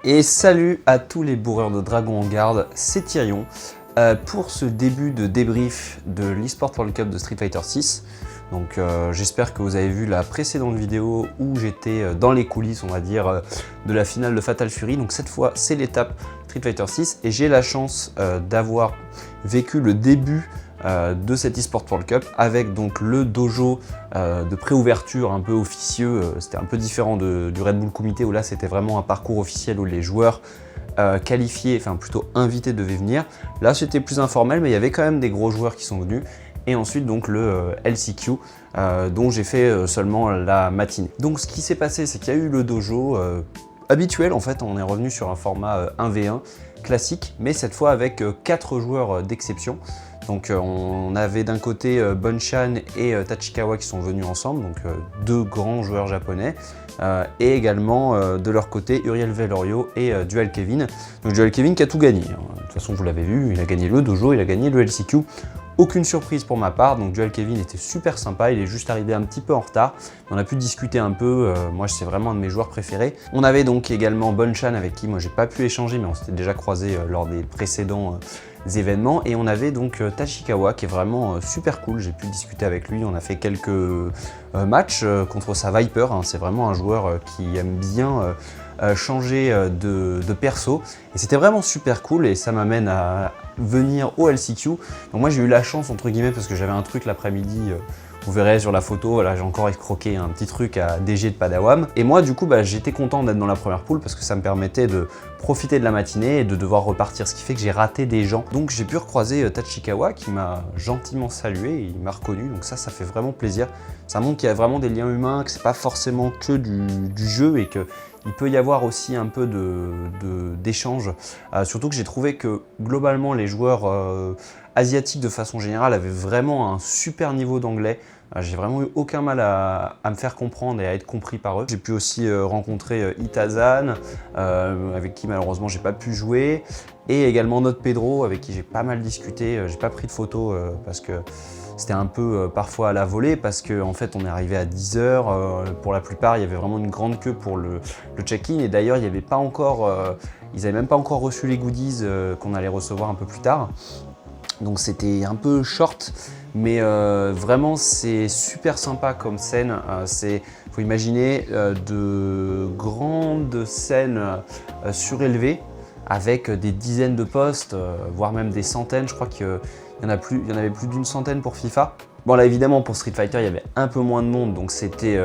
Et salut à tous les bourreurs de dragons en garde, c'est Tyrion pour ce début de débrief de l'eSport World Cup de Street Fighter 6. Donc j'espère que vous avez vu la précédente vidéo où j'étais dans les coulisses, on va dire, de la finale de Fatal Fury. Donc cette fois, c'est l'étape Street Fighter 6 et j'ai la chance d'avoir vécu le début de cet eSport World Cup avec donc le dojo de préouverture un peu officieux. C'était un peu différent du Red Bull Comité où là c'était vraiment un parcours officiel où les joueurs qualifiés, enfin plutôt invités devaient venir. Là c'était plus informel mais il y avait quand même des gros joueurs qui sont venus. Et ensuite donc le LCQ dont j'ai fait seulement la matinée. Donc ce qui s'est passé, c'est qu'il y a eu le dojo habituel, en fait on est revenu sur un format 1v1 classique, mais cette fois avec 4 joueurs d'exception. Donc on avait d'un côté Bonchan et Tachikawa qui sont venus ensemble, donc deux grands joueurs japonais, et également de leur côté Uriel Velorio et Dual Kevin. Donc Dual Kevin qui a tout gagné, hein. De toute façon vous l'avez vu, il a gagné le dojo, il a gagné le LCQ. Aucune surprise pour ma part, donc Dual Kevin était super sympa, il est juste arrivé un petit peu en retard. On a pu discuter un peu, moi c'est vraiment un de mes joueurs préférés. On avait donc également Bonchan avec qui moi j'ai pas pu échanger, mais on s'était déjà croisé lors des précédents événements. Et on avait donc Tachikawa qui est vraiment super cool, j'ai pu discuter avec lui, on a fait quelques matchs contre sa Viper, hein. C'est vraiment un joueur qui aime bien changer de perso et c'était vraiment super cool et ça m'amène à venir au LCQ. Donc moi j'ai eu la chance entre guillemets parce que j'avais un truc l'après-midi, vous verrez sur la photo, là j'ai encore escroqué un petit truc à DG de Padawam. Et moi du coup j'étais content d'être dans la première poule parce que ça me permettait de profiter de la matinée et de devoir repartir, ce qui fait que j'ai raté des gens. Donc j'ai pu recroiser Tachikawa qui m'a gentiment salué et il m'a reconnu, donc ça fait vraiment plaisir. Ça montre qu'il y a vraiment des liens humains, que c'est pas forcément que du jeu et que il peut y avoir aussi un peu d'échange. Surtout que j'ai trouvé que globalement les joueurs asiatiques de façon générale avaient vraiment un super niveau d'anglais. J'ai vraiment eu aucun mal à me faire comprendre et à être compris par eux. J'ai pu aussi rencontrer Itazan, avec qui malheureusement j'ai pas pu jouer, et également Note Pedro avec qui j'ai pas mal discuté. J'ai pas pris de photos parce que c'était un peu parfois à la volée parce qu'en fait on est arrivé à 10 h. Pour la plupart il y avait vraiment une grande queue pour le check-in et d'ailleurs il n'y avait pas encore, ils n'avaient même pas encore reçu les goodies qu'on allait recevoir un peu plus tard. Donc c'était un peu short, mais vraiment c'est super sympa comme scène. Faut imaginer de grandes scènes surélevées avec des dizaines de postes, voire même des centaines. Je crois qu'il y en avait plus d'une centaine pour FIFA. Bon là évidemment pour Street Fighter il y avait un peu moins de monde, donc c'était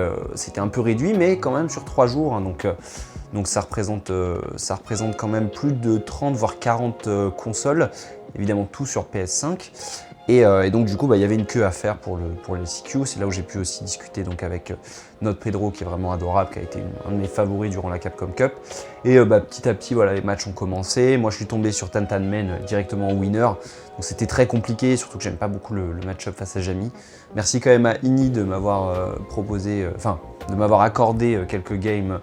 un peu réduit, mais quand même sur 3 jours, hein, donc ça représente quand même plus de 30 voire 40 consoles, évidemment tout sur PS5. Et donc du coup il y avait une queue à faire pour le LCQ. C'est là où j'ai pu aussi discuter donc avec Note Pedro qui est vraiment adorable, qui a été un de mes favoris durant la Capcom Cup. Et petit à petit voilà, les matchs ont commencé. Moi je suis tombé sur Tantanmen directement en winner. Donc c'était très compliqué, surtout que j'aime pas beaucoup le match-up face à Jamie. Merci quand même à Ini de m'avoir de m'avoir accordé quelques games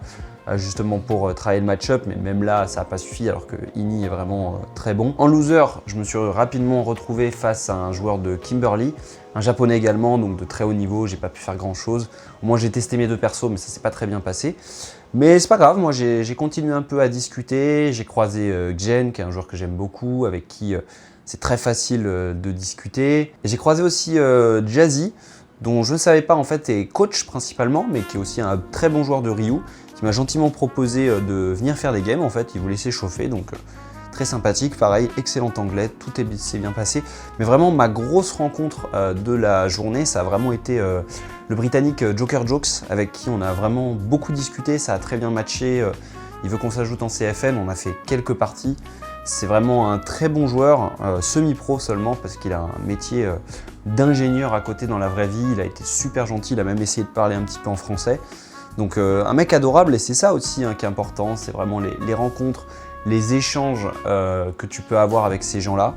justement pour travailler le match-up, mais même là ça n'a pas suffi alors que Ini est vraiment très bon. En loser, je me suis rapidement retrouvé face à un joueur de Kimberly, un japonais également, donc de très haut niveau. J'ai pas pu faire grand chose. Au moins j'ai testé mes deux persos, mais ça s'est pas très bien passé. Mais c'est pas grave, moi j'ai continué un peu à discuter. J'ai croisé Gjen, qui est un joueur que j'aime beaucoup, avec qui c'est très facile de discuter. Et j'ai croisé aussi Jazzy, dont je ne savais pas en fait est coach principalement, mais qui est aussi un très bon joueur de Ryu, qui m'a gentiment proposé de venir faire des games. En fait, il voulait s'échauffer, donc très sympathique. Pareil, excellent anglais, tout s'est bien passé. Mais vraiment, ma grosse rencontre de la journée, ça a vraiment été le Britannique Joker Jokes, avec qui on a vraiment beaucoup discuté. Ça a très bien matché. Il veut qu'on s'ajoute en CFN, on a fait quelques parties. C'est vraiment un très bon joueur, semi-pro seulement, parce qu'il a un métier d'ingénieur à côté dans la vraie vie. Il a été super gentil, il a même essayé de parler un petit peu en français. Donc un mec adorable, et c'est ça aussi qui est important, c'est vraiment les rencontres, les échanges que tu peux avoir avec ces gens-là.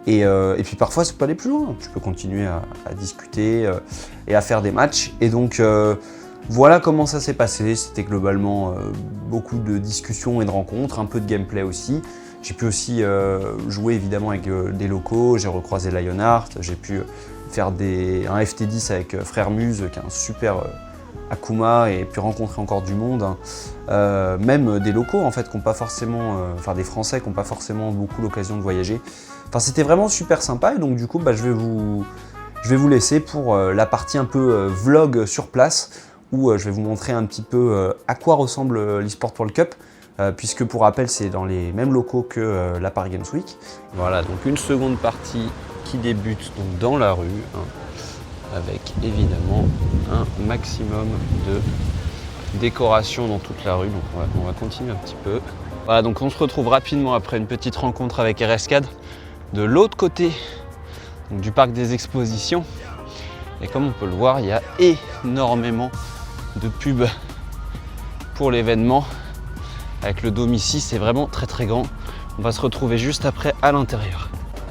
Et puis parfois, ça peut aller plus loin, tu peux continuer à discuter et à faire des matchs. Et donc voilà comment ça s'est passé. C'était globalement beaucoup de discussions et de rencontres, un peu de gameplay aussi. J'ai pu aussi jouer évidemment avec des locaux, j'ai recroisé Lionheart, j'ai pu faire un FT10 avec Frère Muse, qui est un super Akuma et puis rencontrer encore du monde, hein. Même des locaux en fait qui n'ont pas forcément, enfin des Français qui n'ont pas forcément beaucoup l'occasion de voyager. Enfin c'était vraiment super sympa et donc du coup je vais vous laisser pour la partie un peu vlog sur place où je vais vous montrer un petit peu à quoi ressemble l'eSport World Cup. Puisque pour rappel c'est dans les mêmes locaux que la Paris Games Week. Voilà, donc une seconde partie qui débute donc dans la rue, hein, avec évidemment un maximum de décoration dans toute la rue. Donc on va continuer un petit peu. Voilà, donc on se retrouve rapidement après une petite rencontre avec RSCAD de l'autre côté donc du parc des expositions. Et comme on peut le voir, il y a énormément de pubs pour l'événement. Avec le dôme ici, c'est vraiment très très grand. On va se retrouver juste après à l'intérieur.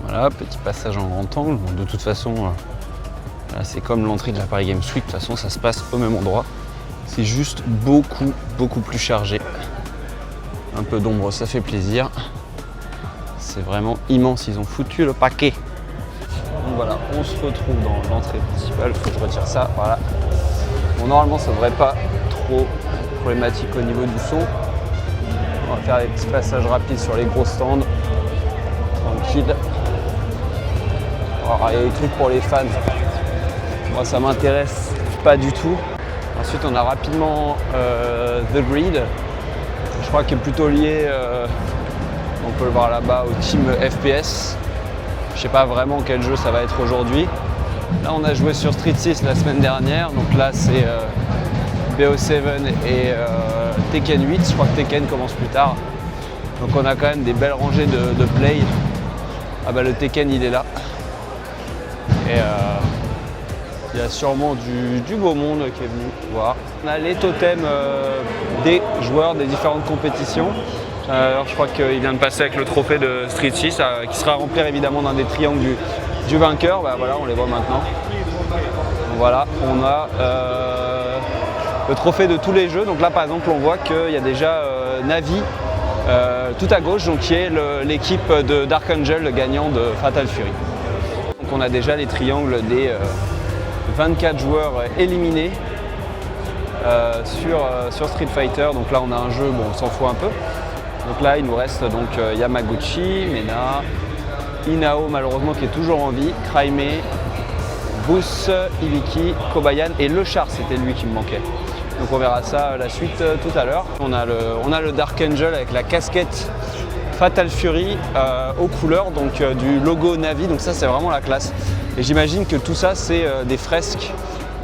Voilà, petit passage en grand angle. Bon, de toute façon, là, c'est comme l'entrée de la Paris Games Week. De toute façon, ça se passe au même endroit. C'est juste beaucoup plus chargé. Un peu d'ombre, ça fait plaisir. C'est vraiment immense, ils ont foutu le paquet. Donc voilà, on se retrouve dans l'entrée principale. Il faut que je retire ça, voilà. Bon, normalement, ça ne devrait pas trop problématique au niveau du son. On va faire des petits passages rapides sur les gros stands. Tranquille. Alors, il y a des trucs pour les fans. Moi, ça m'intéresse pas du tout. Ensuite, on a rapidement The Grid. Je crois qu'il est plutôt lié, on peut le voir là-bas, au team FPS. Je sais pas vraiment quel jeu ça va être aujourd'hui. Là, on a joué sur Street 6 la semaine dernière. Donc là, c'est BO7 et Tekken 8, je crois que Tekken commence plus tard. Donc on a quand même des belles rangées de play. Ah bah le Tekken il est là. Et il y a sûrement du beau monde qui est venu voir. On a les totems des joueurs des différentes compétitions. Alors je crois qu'il vient de passer avec le trophée de Street 6 qui sera rempli évidemment dans des triangles du vainqueur. Bah voilà, on les voit maintenant. Donc voilà, on a le trophée de tous les jeux. Donc là par exemple on voit qu'il y a déjà Navi tout à gauche, donc qui est l'équipe de Dark Angel, le gagnant de Fatal Fury. Donc on a déjà les triangles des 24 joueurs éliminés sur Street Fighter. Donc là on a un jeu, bon on s'en fout un peu. Donc là il nous reste donc Yamaguchi, Mena, Inao malheureusement qui est toujours en vie, Craime, Booth, Ibiki, Kobayan et Le Char, c'était lui qui me manquait. Donc on verra ça la suite tout à l'heure. On a le Dark Angel avec la casquette Fatal Fury aux couleurs donc du logo Navi, donc ça c'est vraiment la classe. Et j'imagine que tout ça c'est des fresques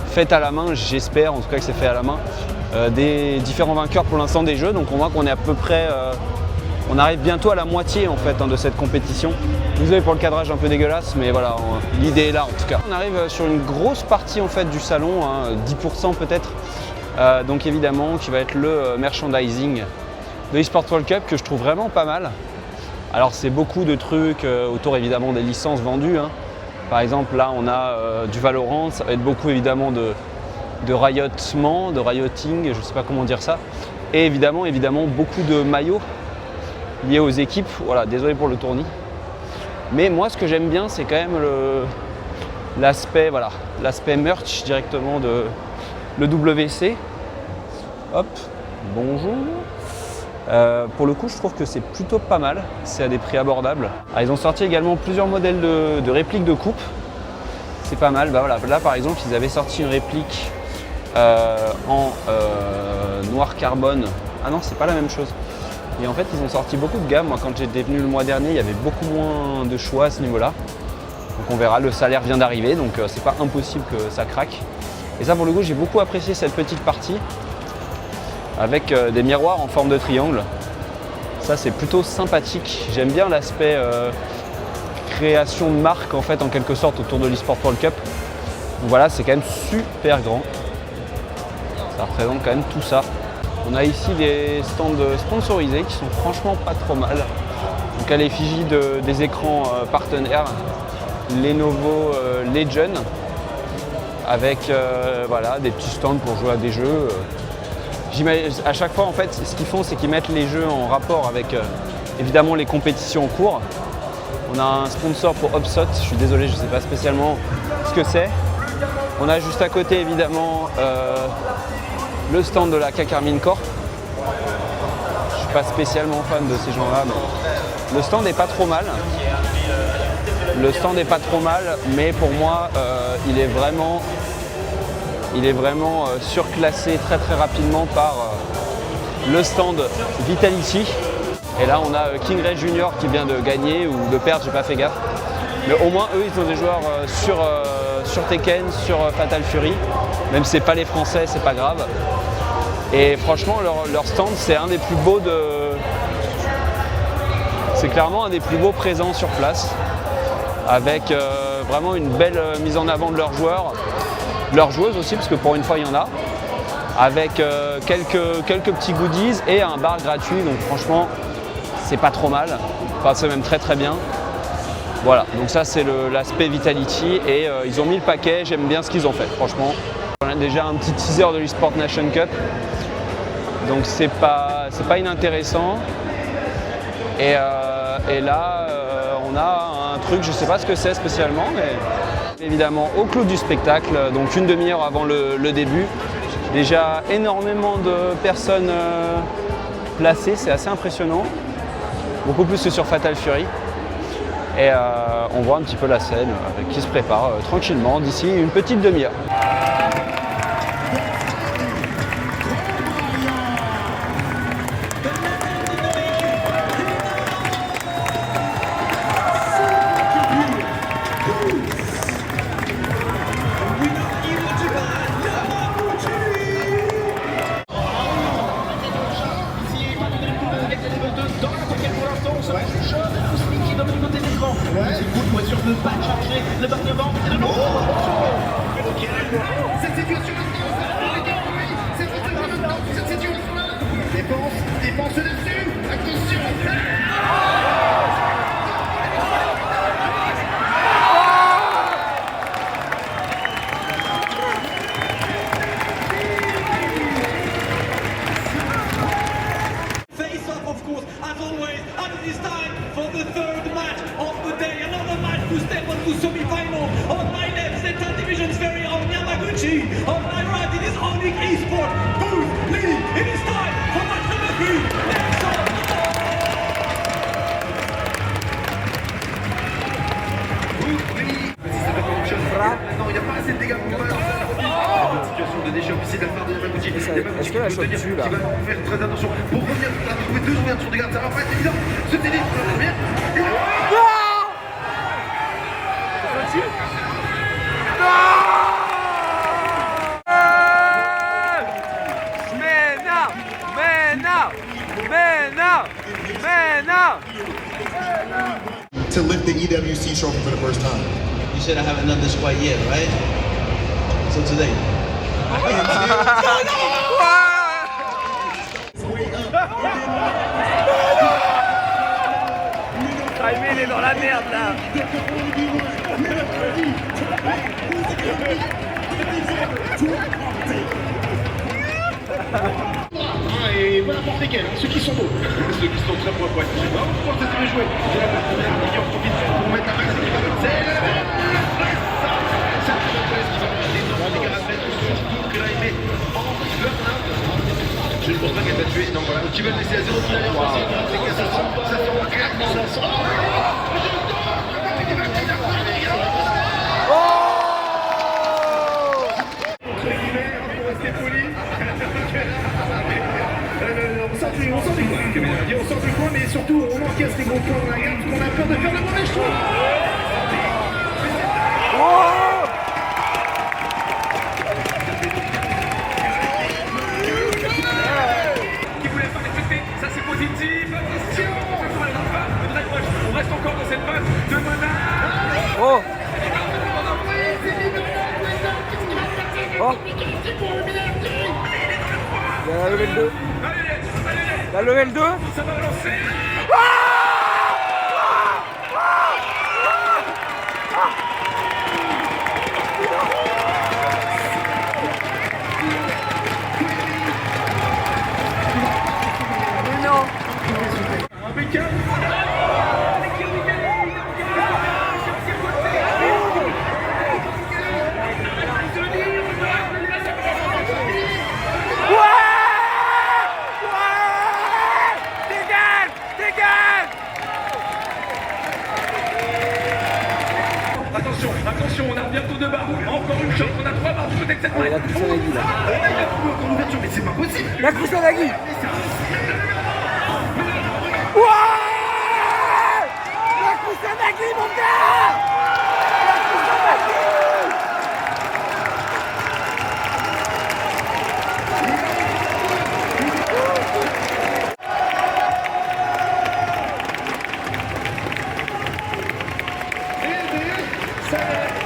faites à la main, j'espère en tout cas que c'est fait à la main, des différents vainqueurs pour l'instant des jeux. Donc on voit qu'on est à peu près, on arrive bientôt à la moitié en fait de cette compétition. Désolé pour le cadrage un peu dégueulasse, mais voilà, l'idée est là en tout cas. On arrive sur une grosse partie en fait du salon, hein, 10% peut-être. Donc évidemment qui va être le merchandising de eSport World Cup que je trouve vraiment pas mal. Alors c'est beaucoup de trucs autour évidemment des licences vendues, hein. Par exemple là on a du Valorant, ça va être beaucoup évidemment de riotement, de rioting, je sais pas comment dire ça. Et évidemment beaucoup de maillots liés aux équipes. Voilà, désolé pour le tournis. Mais moi ce que j'aime bien c'est quand même l'aspect merch directement de le WC. Hop, bonjour. Pour le coup, je trouve que c'est plutôt pas mal. C'est à des prix abordables. Alors, ils ont sorti également plusieurs modèles de répliques de coupe. C'est pas mal. Bah, voilà. Là, par exemple, ils avaient sorti une réplique en noir carbone. Ah non, c'est pas la même chose. Et en fait, ils ont sorti beaucoup de gammes. Moi, quand j'étais venu le mois dernier, il y avait beaucoup moins de choix à ce niveau-là. Donc on verra. Le salaire vient d'arriver, donc c'est pas impossible que ça craque. Et ça pour le coup j'ai beaucoup apprécié cette petite partie avec des miroirs en forme de triangle. Ça c'est plutôt sympathique. J'aime bien l'aspect création de marque en fait en quelque sorte autour de l'eSport World Cup. Donc voilà, c'est quand même super grand. Ça représente quand même tout ça. On a ici des stands sponsorisés qui sont franchement pas trop mal. Donc à l'effigie des écrans partenaires, Lenovo Legion. Avec voilà, des petits stands pour jouer à des jeux. À chaque fois, en fait, ce qu'ils font, c'est qu'ils mettent les jeux en rapport avec évidemment les compétitions en cours. On a un sponsor pour Upsot, je suis désolé, je ne sais pas spécialement ce que c'est. On a juste à côté évidemment le stand de la K-Karmine Corp. Je suis pas spécialement fan de ces gens-là, mais le stand n'est pas trop mal. Le stand n'est pas trop mal, mais pour moi, il est vraiment surclassé très rapidement par le stand Vitality. Et là, on a King Ray Junior qui vient de gagner ou de perdre, j'ai pas fait gaffe. Mais au moins, eux, ils ont des joueurs sur Tekken, sur Fatal Fury. Même si c'est pas les Français, c'est pas grave. Et franchement, leur stand, c'est un des plus beaux c'est clairement un des plus beaux présents sur place. Avec vraiment une belle mise en avant de leurs joueurs. Leurs joueuses aussi, parce que pour une fois, il y en a. Avec quelques petits goodies et un bar gratuit. Donc franchement, c'est pas trop mal. Enfin, c'est même très bien. Voilà, donc ça c'est l'aspect Vitality et ils ont mis le paquet, j'aime bien ce qu'ils ont fait, franchement. On a déjà un petit teaser de l'eSport Nation Cup, donc c'est pas inintéressant. Et là, on a un truc, je sais pas ce que c'est spécialement, mais évidemment au clou du spectacle, donc une demi-heure avant le début. Déjà énormément de personnes placées, c'est assez impressionnant, beaucoup plus que sur Fatal Fury. Et on voit un petit peu la scène qui se prépare tranquillement d'ici une petite demi-heure. Dépense dessus. Attention. Face off, of course, as always, and it is time for the third match of the day. Another match to step on to semi-final. On my left, Center Division's very own Yamaguchi. On my right, it is Onyx Esports. Booth Lee. It is time for match number 3. Next on the board. Booth Lee. Si ça fait pas autre chose. Non, il n'y a pas assez de dégâts pour faire. Une situation de déchet officiel de la part de Yamaguchi. Est-ce que la chope tue là? Qui va faire très attention. Pour revenir, il a trouvé 2 ouvertures de garde. Ça va pas être évident. Ce tennis pour la première. To lift the EWC trophy for the first time. You said I haven't done this quite yet, right? So today. Jaime, il est dans la merde là. Et peu importe lesquels, ceux qui sont beaux, ceux qui sont très propres. Non, je pense que c'est joué. J'ai la première qui en profite pour mettre la main. C'est le ça qui va énormément de dégâts à mettre, surtout que là il met en burn-out. Je ne pense pas qu'elle va tuer. Non, voilà. Tu vas le laisser à 0 d'ailleurs. Ça sent clairement. Ça sent. On sort du coin, on sort du coin, mais surtout on encaisse les gros points dans la garde parce qu'on a peur de faire le mauvais choix. Qui voulait pas respecter, ça c'est positif. Attention, on reste encore dans cette phase de menace. Oh! Oh! Il y a la level 2. La level 2. Ça va lancer. Mais non! Impeccable. attention, on a bientôt 2 barres. Encore une chance, on a 3 barres du côté de cette Ah, il a poussé Nagui là. Il a trouvé encore l'ouverture, mais c'est pas possible. La course à Nagui. Ouah, la course à Nagui, mon gars. La course à Nagui. Ça,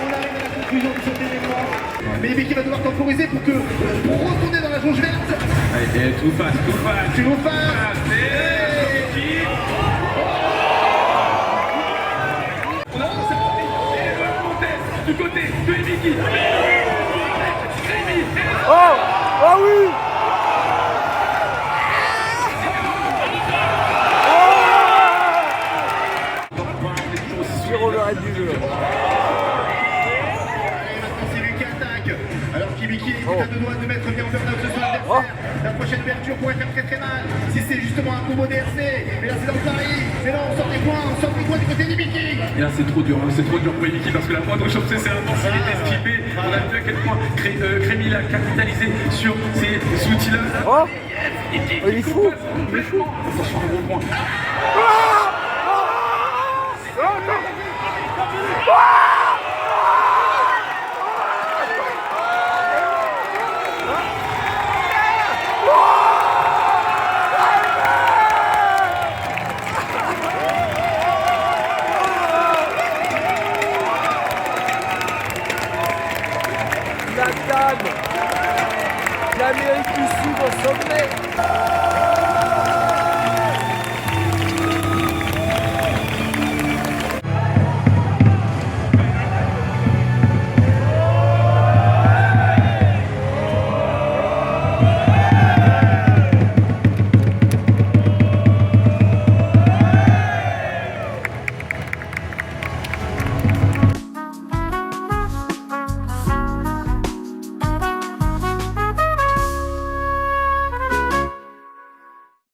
on arrive à la conclusion de cet événement. Mais Mickey va devoir temporiser pour retourner dans la jauge verte. Allez, tout fast, tout fast. Tu nous fasses. On a commencé à monter. Et le Montes du côté de Mickey. Oh, oh oui. Giro le reste du jeu. Allez, maintenant c'est lui qui attaque. Alors qu'Ibiki est à 2 doigts de mettre bien en burn-out ce soir l'adversaire. La prochaine ouverture pourrait faire très très mal. Si c'est justement un combo DRC. Mais là c'est dans le pari. Mais là on sort des points du côté d'Ibiki. Et là c'est trop dur pour Mickey parce que la moindre chose c'est un avance, il est esquivé. On a vu à quel point Crémy l'a capitalisé sur ces outils-là. Oh, il est fou. Il est fou. Attention, un bon point. Ah,